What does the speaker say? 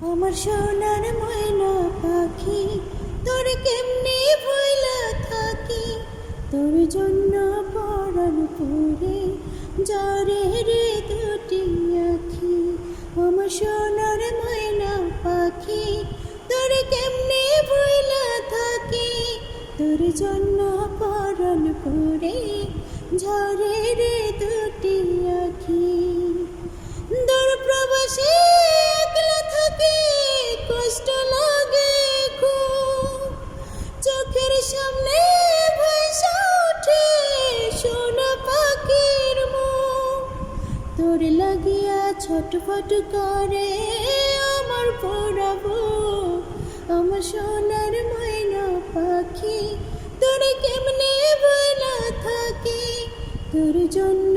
আমার সোনার ময়না পাখি, তোর কেমনে ভইলা থাকি, তোর জন্য পরাণ পুরে জ্বরে রে দুটি আখি। আমার সোনার ময়না পাখি, তোর কেমনে ভইলা থাকি, তোর জন্য পরাণ পুরে ঝরে রে দুটি আখি। দূর প্রবাসে একলা থাকে, কষ্ট লাগে খুব, চোখের সামনে ভেসে ওঠে সোনা পাখির মুখ। তোর লাগিয়া ছটফট করে আমার পোড়া বুক। আমার সোনার ময়না পাখি, তোর কেমনে ভুলা থাকি, তোর জন্য